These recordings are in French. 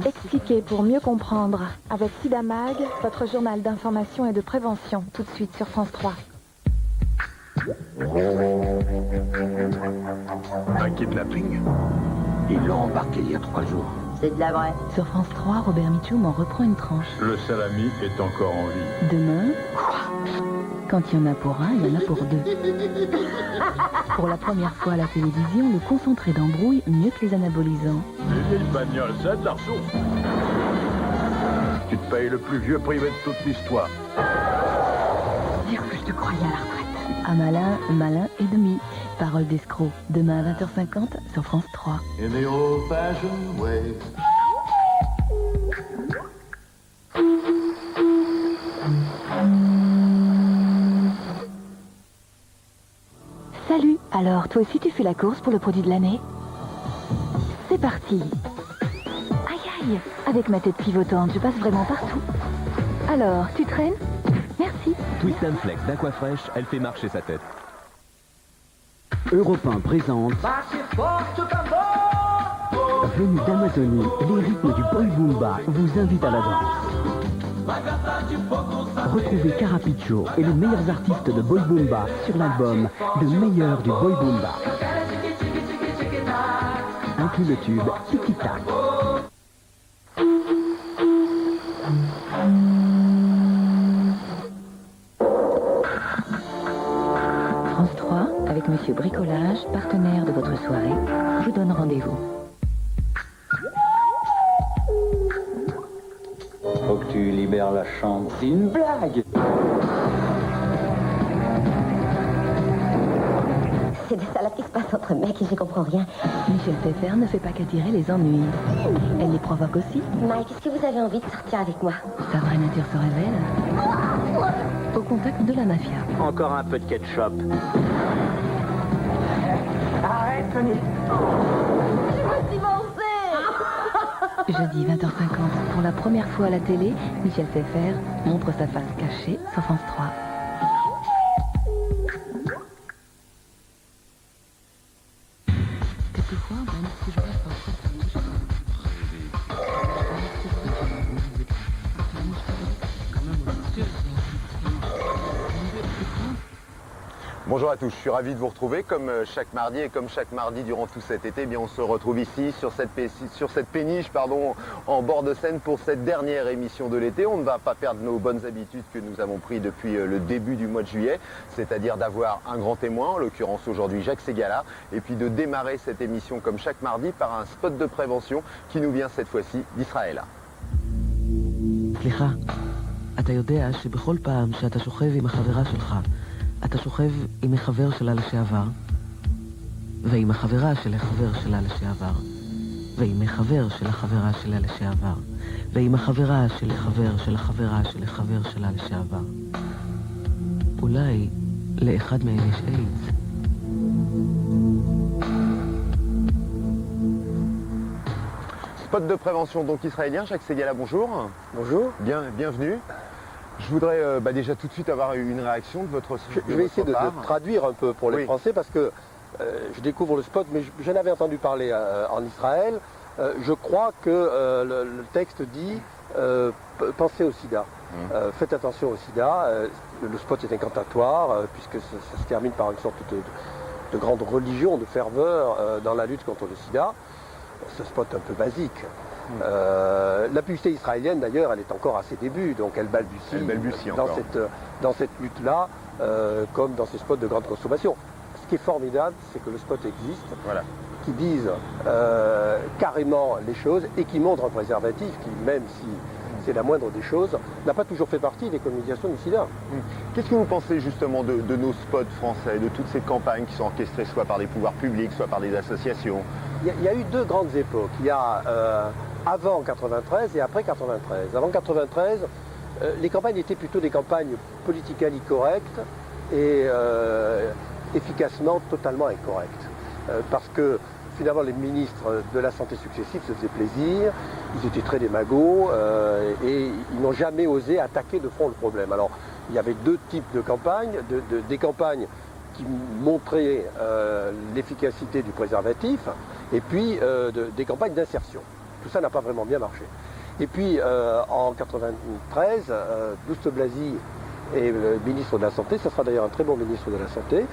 Expliquer pour mieux comprendre. Avec Sida Mag, votre journal d'information et de prévention. Tout de suite sur France 3. Un kidnapping? Ils l'ont embarqué il y a 3 jours. C'est de la vraie. Sur France 3, Robert Mitchum en reprend une tranche. Le salami est encore en vie. Demain, quand il y en a pour un, il y en a pour deux. Pour la première fois à la télévision, le concentré d'embrouille mieux que les anabolisants. Les vieilles bagnoles, ça a de la ressource. Tu te payes le plus vieux privé de toute l'histoire. Dire que je te croyais à la retraite. À malin, malin et demi. Parole d'escroc. Demain à 20h50 sur France 3. In the old-fashioned way. Salut. Alors, toi aussi tu fais la course pour le produit de l'année? C'est parti. Aïe aïe. Avec ma tête pivotante, je passe vraiment partout. Alors, tu traînes? Merci. Twist and Flex d'Aquafresh, elle fait marcher sa tête. Europe 1 présente Venu d'Amazonie, les rythmes du boy boomba vous invitent à la danse. Retrouvez Carapicho et les meilleurs artistes de boy boomba sur l'album Le meilleur du boy boomba. Inclut le tube Tiki Tac. France 3, avec Monsieur Bricolage, partenaire de votre soirée, vous donne rendez-vous. Faut que tu libères la chambre. C'est une blague. C'est des salades qui se passent entre mecs et j'y comprends rien. Michel Pfeffer ne fait pas qu'attirer les ennuis. Elle les provoque aussi. Mike, est-ce que vous avez envie de sortir avec moi? Sa vraie nature se révèle au contact de la mafia. Encore un peu de ketchup. Jeudi 20h50, pour la première fois à la télé, Michel Pfeffer montre sa face cachée sur France 3. Quelquefois, même si je reste en Bonjour à tous, je suis ravi de vous retrouver comme chaque mardi et comme chaque mardi durant tout cet été, on se retrouve ici sur cette péniche en bord de Seine pour cette dernière émission de l'été. On ne va pas perdre nos bonnes habitudes que nous avons prises depuis le début du mois de juillet, c'est-à-dire d'avoir un grand témoin, en l'occurrence aujourd'hui Jacques Ségala, et puis de démarrer cette émission comme chaque mardi par un spot de prévention qui nous vient cette fois-ci d'Israël. סליחה, אתה יודע שבכל פעם שאתה שוכב עם החברה שלך, אתה שוכב עם החבר שלה לשעבר, ועם החברה של החבר שלה לשעבר, ועם החבר של החברה שלה לשעבר, ועם החברה של החבר של החברה של החבר שלה לשעבר. אולי לאחד מהם יש איידס. Spot de prévention donc israélien, Jacques Ségala, bonjour. Bonjour. Bienvenue. Je voudrais déjà tout de suite avoir une réaction de votre part. Je vais essayer de traduire un peu pour les Français parce que je découvre le spot, mais je n'avais entendu parler en Israël. Je crois que le texte dit pensez au sida. Faites attention au sida. Le spot est incantatoire puisque ça se termine par une sorte de grande religion, de ferveur dans la lutte contre le sida. Ce spot un peu basique. La publicité israélienne d'ailleurs elle est encore à ses débuts, donc elle balbutie dans cette lutte-là comme dans ces spots de grande consommation. Ce qui est formidable, c'est que le spot existe, qui dise carrément les choses et qui montre un préservatif qui, même si c'est la moindre des choses, n'a pas toujours fait partie des communications du sida. Qu'est-ce que vous pensez justement de nos spots français, de toutes ces campagnes qui sont orchestrées soit par des pouvoirs publics, soit par des associations? Il y a eu deux grandes époques. Il y a avant 93 et après 93. Avant 93, les campagnes étaient plutôt des campagnes politically correctes et efficacement totalement incorrectes. Parce que finalement les ministres de la santé successifs se faisaient plaisir, ils étaient très démagos et ils n'ont jamais osé attaquer de front le problème. Alors il y avait deux types de campagnes, des campagnes qui montraient l'efficacité du préservatif et puis des campagnes d'insertion. tout ça n'a pas vraiment bien marché. Et puis en 93, Douste Blazy est le ministre de la Santé, ça sera d'ailleurs un très bon ministre de la Santé,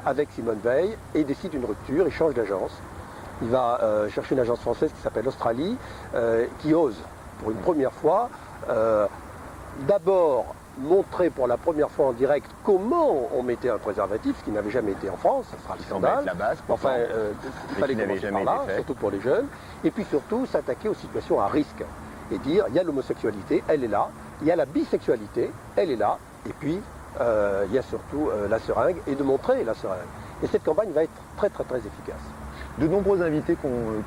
avec Simone Veil, et il décide une rupture, il change d'agence. Il va chercher une agence française qui s'appelle Australie, qui ose, pour une première fois, d'abord montrer pour la première fois en direct comment on mettait un préservatif, ce qui n'avait jamais été en France, ça sera le scandale. La base, enfin, il fallait commencer par là, surtout pour les jeunes. Et puis surtout, s'attaquer aux situations à risque. Et dire, il y a l'homosexualité, elle est là, il y a la bisexualité, elle est là, et puis il y a surtout la seringue, et de montrer la seringue. Et cette campagne va être très très très efficace. De nombreux invités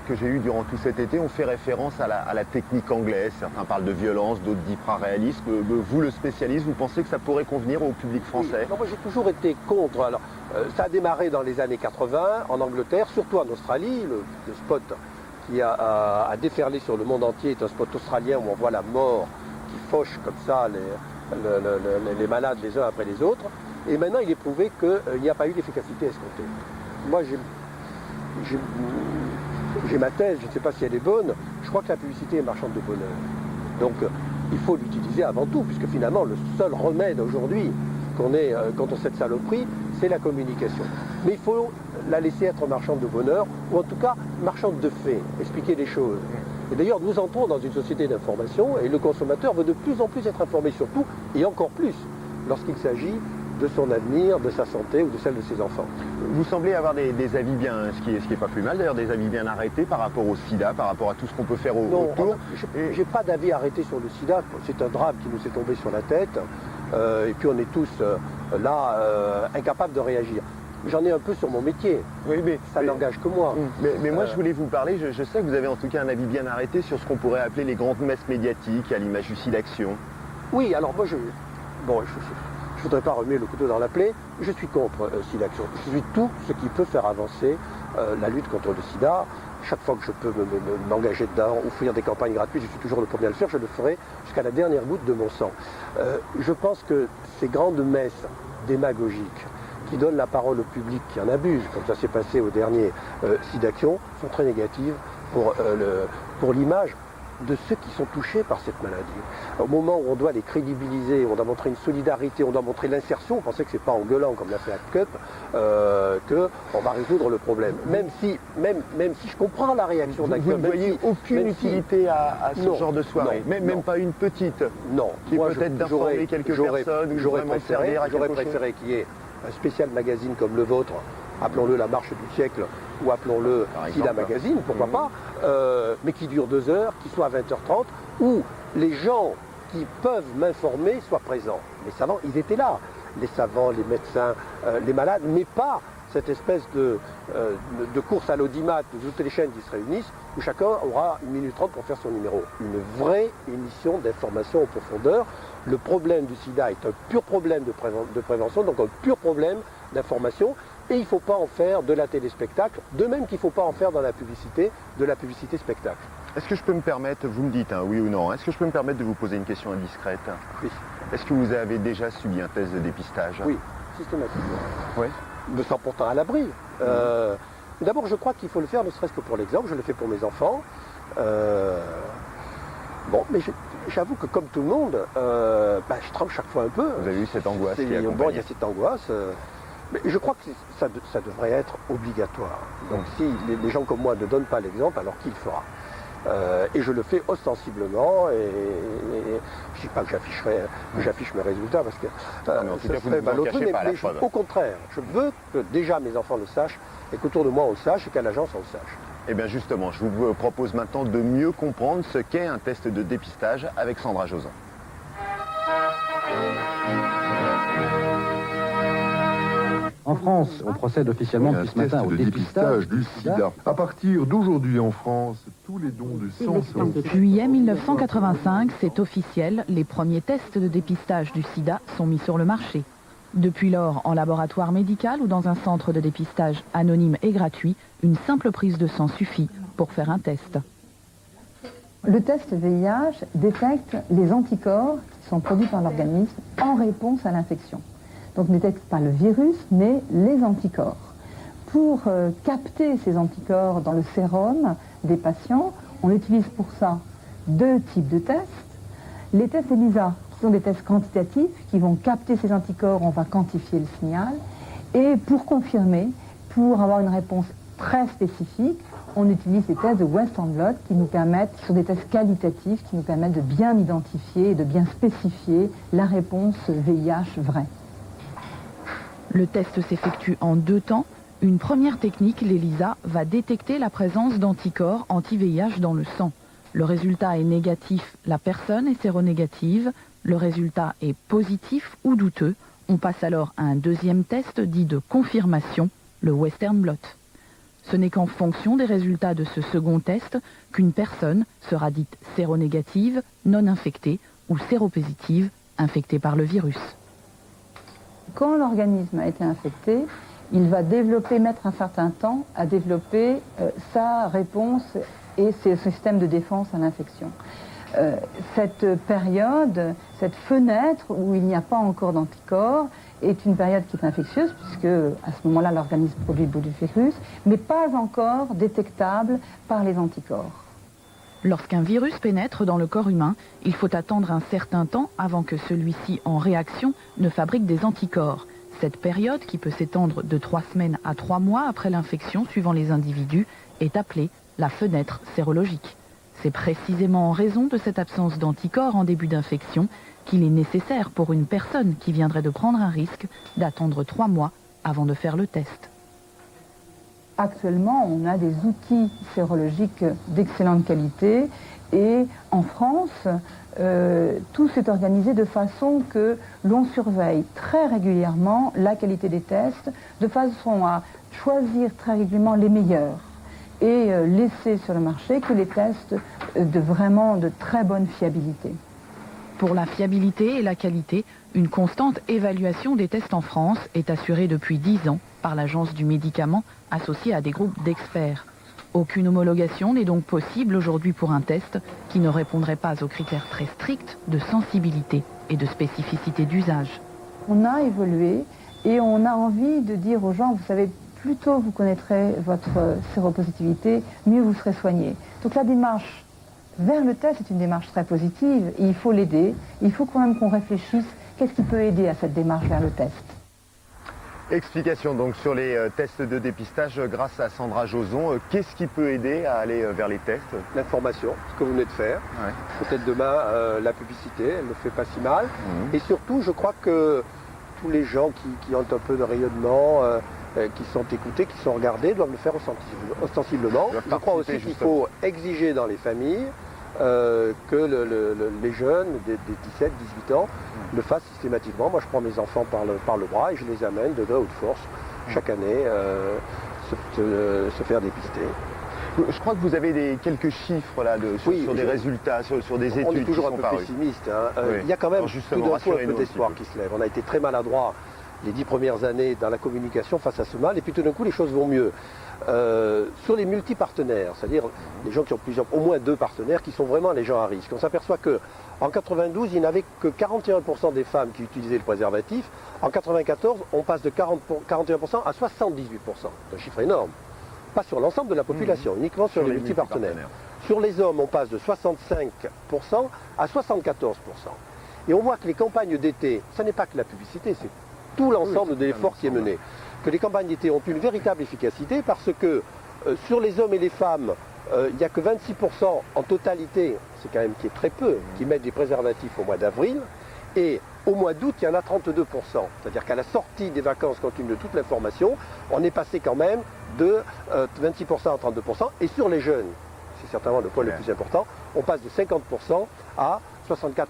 que j'ai eus durant tout cet été ont fait référence à la technique anglaise. Certains parlent de violence, d'autres d'hyper-réalisme. Vous, le spécialiste, vous pensez que ça pourrait convenir au public français? Oui, moi j'ai toujours été contre. Alors, ça a démarré dans les années 80 en Angleterre, surtout en Australie. Le spot qui a déferlé sur le monde entier est un spot australien où on voit la mort qui fauche comme ça les malades les uns après les autres. Et maintenant il est prouvé qu'il n'y a pas eu d'efficacité escomptée. Moi j'ai ma thèse, je ne sais pas si elle est bonne, je crois que la publicité est marchande de bonheur. Donc il faut l'utiliser avant tout, puisque finalement le seul remède aujourd'hui qu'on ait contre cette saloperie, c'est la communication. Mais il faut la laisser être marchande de bonheur, ou en tout cas marchande de faits, expliquer les choses. Et d'ailleurs nous entrons dans une société d'information, et le consommateur veut de plus en plus être informé sur tout, et encore plus lorsqu'il s'agit de son avenir, de sa santé ou de celle de ses enfants. Vous semblez avoir des avis bien, ce qui est pas plus mal d'ailleurs, des avis bien arrêtés par rapport au sida, par rapport à tout ce qu'on peut faire autour. Non, j'ai pas d'avis arrêté sur le sida, c'est un drame qui nous est tombé sur la tête, et puis on est tous là incapables de réagir. J'en ai un peu sur mon métier, mais ça n'engage que moi. Mais moi je voulais vous parler, je sais que vous avez en tout cas un avis bien arrêté sur ce qu'on pourrait appeler les grandes messes médiatiques, à l'image du SIDAction. Oui, alors moi je ne voudrais pas remuer le couteau dans la plaie, je suis contre SIDAction. Je suis tout ce qui peut faire avancer la lutte contre le sida. Chaque fois que je peux m'engager dedans, offrir des campagnes gratuites, je suis toujours le premier à le faire, je le ferai jusqu'à la dernière goutte de mon sang. Je pense que ces grandes messes démagogiques qui donnent la parole au public, qui en abusent, comme ça s'est passé au dernier SIDAction, sont très négatives pour l'image de ceux qui sont touchés par cette maladie. Au moment où on doit les crédibiliser, on doit montrer une solidarité, on doit montrer l'insertion, on pensait que c'est pas en gueulant comme l'a fait Act Cup qu'on va résoudre le problème. Même si je comprends la réaction d'Act Cup. Vous ne voyez aucune utilité à ce genre de soirée, même pas une petite, non, qui est peut-être d'informer quelques personnes, ou j'aurais vraiment servir à quelque chose. préféré qu'il y ait un spécial magazine comme le vôtre, appelons-le la marche du siècle, ou appelons-le SIDA Magazine, pourquoi pas, mais qui dure 2 heures, qui soit à 20h30, où les gens qui peuvent m'informer soient présents. Les savants, ils étaient là, les savants, les médecins, les malades, mais pas cette espèce de course à l'audimat de toutes les chaînes qui se réunissent, où chacun aura 1 minute 30 pour faire son numéro. Une vraie émission d'information en profondeur. Le problème du sida est un pur problème de prévention, donc un pur problème d'information, et il ne faut pas en faire de la téléspectacle, de même qu'il ne faut pas en faire dans la publicité, de la publicité spectacle. Est-ce que je peux me permettre, vous me dites oui ou non, est-ce que je peux me permettre de vous poser une question indiscrète? Oui. Est-ce que vous avez déjà subi un test de dépistage? Oui, systématiquement. Oui. Me sens pourtant à l'abri. D'abord, je crois qu'il faut le faire, ne serait-ce que pour l'exemple, je le fais pour mes enfants. Bon, mais j'avoue que comme tout le monde, je tremble chaque fois un peu. Vous avez eu cette angoisse qui est bon, il y a cette angoisse. Mais je crois que ça devrait être obligatoire. Donc si les gens comme moi ne donnent pas l'exemple, alors qui le fera? Et je le fais ostensiblement, et je ne dis pas que j'affiche mes résultats, parce que ce serait malheureux, mais au contraire, je veux que déjà mes enfants le sachent, et qu'autour de moi on le sache, et qu'à l'agence on le sache. Eh bien justement, je vous propose maintenant de mieux comprendre ce qu'est un test de dépistage avec Sandra Joson. En France, on procède officiellement depuis ce matin au dépistage du sida. À partir d'aujourd'hui en France, tous les dons de sang sont... Juillet 1985, c'est officiel, les premiers tests de dépistage du sida sont mis sur le marché. Depuis lors, en laboratoire médical ou dans un centre de dépistage anonyme et gratuit, une simple prise de sang suffit pour faire un test. Le test VIH détecte les anticorps qui sont produits par l'organisme en réponse à l'infection. Donc ne détecte pas le virus, mais les anticorps. Pour capter ces anticorps dans le sérum des patients, On utilise pour ça 2 types de tests. Les tests ELISA, qui sont des tests quantitatifs, qui vont capter ces anticorps, on va quantifier le signal. Et pour confirmer, pour avoir une réponse très spécifique, on utilise les tests de Western blot qui sont des tests qualitatifs qui nous permettent de bien identifier et de bien spécifier la réponse VIH vraie. Le test s'effectue en 2 temps. Une première technique, l'ELISA, va détecter la présence d'anticorps anti-VIH dans le sang. Le résultat est négatif, la personne est séronégative. Le résultat est positif ou douteux. On passe alors à un deuxième test dit de confirmation, le Western blot. Ce n'est qu'en fonction des résultats de ce second test qu'une personne sera dite séronégative, non infectée ou séropositive, infectée par le virus. Quand l'organisme a été infecté, il va mettre un certain temps à développer sa réponse et ses systèmes de défense à l'infection. Cette période, cette fenêtre où il n'y a pas encore d'anticorps, est une période qui est infectieuse, puisque à ce moment-là, l'organisme produit du virus, mais pas encore détectable par les anticorps. Lorsqu'un virus pénètre dans le corps humain, il faut attendre un certain temps avant que celui-ci, en réaction, ne fabrique des anticorps. Cette période, qui peut s'étendre de 3 semaines à 3 mois après l'infection, suivant les individus, est appelée la fenêtre sérologique. C'est précisément en raison de cette absence d'anticorps en début d'infection qu'il est nécessaire pour une personne qui viendrait de prendre un risque d'attendre 3 mois avant de faire le test. Actuellement, on a des outils sérologiques d'excellente qualité et en France, tout s'est organisé de façon que l'on surveille très régulièrement la qualité des tests, de façon à choisir très régulièrement les meilleurs et laisser sur le marché que les tests de très bonne fiabilité. Pour la fiabilité et la qualité, une constante évaluation des tests en France est assurée depuis 10 ans par l'Agence du médicament associée à des groupes d'experts. Aucune homologation n'est donc possible aujourd'hui pour un test qui ne répondrait pas aux critères très stricts de sensibilité et de spécificité d'usage. On a évolué et on a envie de dire aux gens, vous savez, plus tôt vous connaîtrez votre séropositivité, mieux vous serez soigné. Donc la démarche vers le test est une démarche très positive et il faut l'aider. Il faut quand même qu'on réfléchisse qu'est-ce qui peut aider à cette démarche vers le test. Explication donc sur les tests de dépistage grâce à Sandra Joson. Qu'est-ce qui peut aider à aller vers les tests? L'information, ce que vous venez de faire. Ouais. Peut-être demain la publicité, elle ne fait pas si mal. Et surtout, je crois que tous les gens qui ont un peu de rayonnement, qui sont écoutés, qui sont regardés, doivent le faire ostensiblement. Je crois aussi qu'il faut exiger dans les familles que les jeunes des 17-18 ans le fassent systématiquement. Moi je prends mes enfants par le bras et je les amène de gré ou de force chaque année se faire dépister. Je crois que vous avez quelques chiffres là sur des résultats, sur des études. On est toujours qui un peu parues. pessimiste. Hein. Oui. Il y a quand même tout d'un coup un peu d'espoir qui se lève. On a été très maladroit les 10 premières années dans la communication face à ce mal, et puis tout d'un coup les choses vont mieux. Sur les multipartenaires, c'est-à-dire les gens qui ont au moins 2 partenaires qui sont vraiment les gens à risque, on s'aperçoit qu'en 92, il n'y avait que 41% des femmes qui utilisaient le préservatif. En 94, on passe de 41% à 78%. C'est un chiffre énorme. Pas sur l'ensemble de la population, uniquement sur les multipartenaires. Sur les hommes, on passe de 65% à 74%. Et on voit que les campagnes d'été, ce n'est pas que la publicité, c'est tout l'ensemble de l'effort qui est mené. Que les campagnes d'été ont une véritable efficacité parce que sur les hommes et les femmes, il n'y a que 26% en totalité, c'est quand même qui est très peu, qui mettent des préservatifs au mois d'avril. Et au mois d'août, il y en a 32%. C'est-à-dire qu'à la sortie des vacances, quand il y a toute l'information, on est passé quand même de 26% à 32%. Et sur les jeunes, c'est certainement le point le plus important, on passe de 50% à 64%.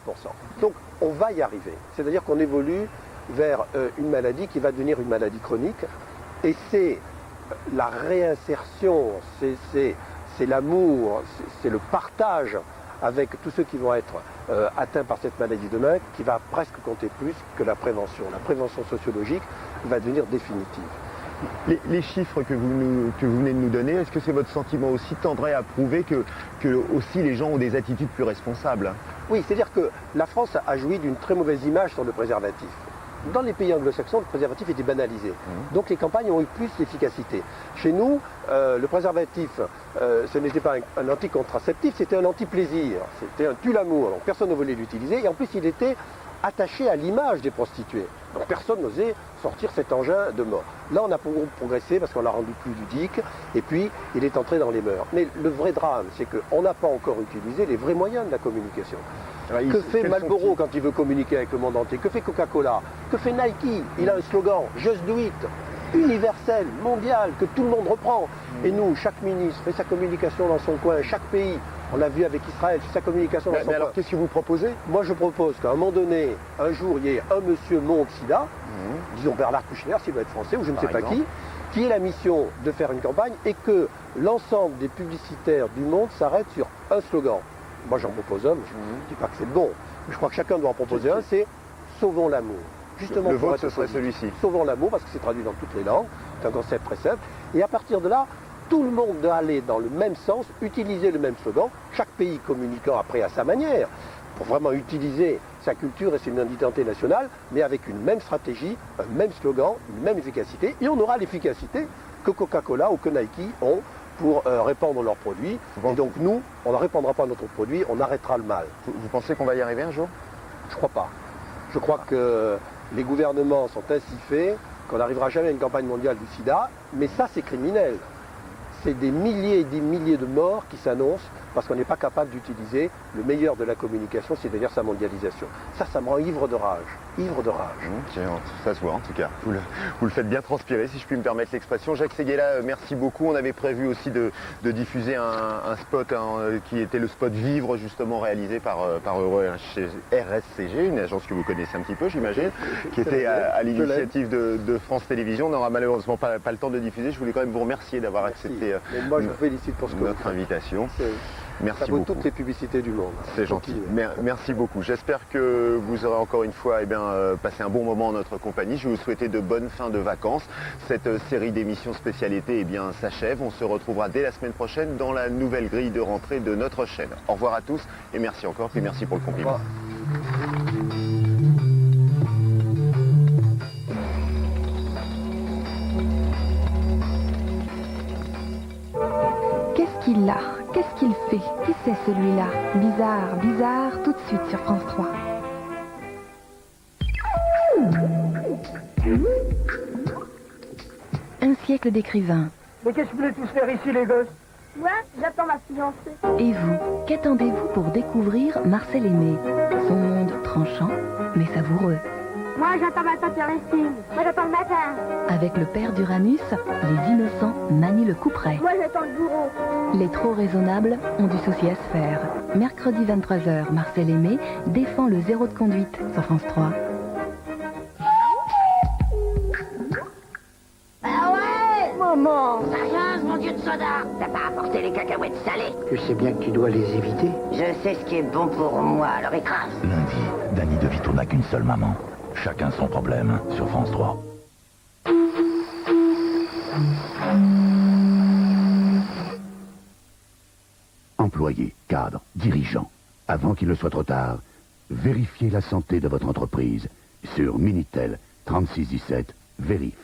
Donc on va y arriver. C'est-à-dire qu'on évolue vers une maladie qui va devenir une maladie chronique. Et c'est la réinsertion, c'est l'amour, c'est le partage avec tous ceux qui vont être atteints par cette maladie demain qui va presque compter plus que la prévention. La prévention sociologique va devenir définitive. Les chiffres que vous venez de nous donner, est-ce que c'est votre sentiment aussi tendrait à prouver que aussi les gens ont des attitudes plus responsables? Oui, c'est-à-dire que la France a joui d'une très mauvaise image sur le préservatif. dans les pays anglo-saxons, le préservatif était banalisé. Donc les campagnes ont eu plus d'efficacité. Chez nous, le préservatif, ce n'était pas un anticontraceptif, c'était un anti-plaisir. C'était un tue-l'amour. Donc personne ne voulait l'utiliser. Et en plus, il était attaché à l'image des prostituées. Donc personne n'osait sortir cet engin de mort. Là, on a progressé parce qu'on l'a rendu plus ludique, et puis il est entré dans les mœurs. Mais le vrai drame, c'est qu'on n'a pas encore utilisé les vrais moyens de la communication. Que fait Marlboro quand il veut communiquer avec le monde entier? Que fait Coca-Cola? Que fait Nike? Il a un slogan, Just Do It, universel, mondial, que tout le monde reprend. Et nous, chaque ministre fait sa communication dans son coin, chaque pays, on l'a vu avec Israël, fait sa communication dans son coin. Alors, qu'est-ce que vous proposez? Moi, je propose qu'à un moment donné, un jour, il y ait un monsieur Monde Sida, disons Bernard Kouchner, s'il doit être français, ou je ne sais pas qui ait la mission de faire une campagne et que l'ensemble des publicitaires du monde s'arrête sur un slogan. Moi, j'en propose un, je ne dis pas que c'est le bon, mais je crois que chacun doit en proposer un, c'est « Sauvons l'amour ». Justement, le vôtre, ce serait celui-ci. Sauvons l'amour, parce que c'est traduit dans toutes les langues, c'est un concept très simple. Et à partir de là, tout le monde doit aller dans le même sens, utiliser le même slogan, chaque pays communiquant après à sa manière, pour vraiment utiliser sa culture et son identité nationale, mais avec une même stratégie, un même slogan, une même efficacité, et on aura l'efficacité que Coca-Cola ou que Nike ont pour répandre leurs produits. Et donc nous, on ne répandra pas notre produit, on arrêtera le mal. Vous pensez qu'on va y arriver un jour? Je crois pas. Je crois que les gouvernements sont ainsi faits qu'on n'arrivera jamais à une campagne mondiale du sida, mais ça c'est criminel. C'est des milliers et des milliers de morts qui s'annoncent parce qu'on n'est pas capable d'utiliser le meilleur de la communication, c'est-à-dire sa mondialisation. Ça me rend ivre de rage. Ivre de rage. Ça se voit en tout cas. Vous le faites bien transpirer, si je puis me permettre l'expression. Jacques Séguéla, merci beaucoup. On avait prévu aussi de diffuser un spot qui était le spot Vivre, justement réalisé par RSCG, une agence que vous connaissez un petit peu, j'imagine, qui était à l'initiative de France Télévisions. On n'aura malheureusement pas le temps de diffuser. Je voulais quand même vous remercier d'avoir accepté moi, je vous félicite pour notre invitation. Merci beaucoup. Ça vaut beaucoup. toutes les publicités du monde. C'est gentil. Merci beaucoup. J'espère que vous aurez encore une fois passé un bon moment en notre compagnie. Je vais vous souhaiter de bonnes fins de vacances. Cette série d'émissions spécialité s'achève. On se retrouvera dès la semaine prochaine dans la nouvelle grille de rentrée de notre chaîne. Au revoir à tous et merci encore. Et merci pour le compliment. Qu'est-ce qu'il a? Qu'est-ce qu'il fait? Qui c'est celui-là? Bizarre, bizarre, tout de suite sur France 3. Un siècle d'écrivains. Mais qu'est-ce que vous voulez tous faire ici, les gosses? Moi, j'attends ma fiancée. Et vous, qu'attendez-vous pour découvrir Marcel Aimé? Son monde tranchant, mais savoureux. Moi, j'attends ma tante Ernestine. Moi, j'attends le matin. Avec le père d'Uranus, les innocents manient le couperet. Moi, j'attends le bourreau. Les trop raisonnables ont du souci à se faire. Mercredi 23h, Marcel Aimé défend le zéro de conduite sur France 3. Ah ouais! Maman! Sérieuse, mon dieu de soda! T'as pas apporté les cacahuètes salées? Tu sais bien que tu dois les éviter. Je sais ce qui est bon pour moi, alors écrase. Lundi, Danny DeVito n'a qu'une seule maman. Chacun son problème sur France 3. Employés, cadres, dirigeants, avant qu'il ne soit trop tard, vérifiez la santé de votre entreprise sur Minitel 3617 Vérif.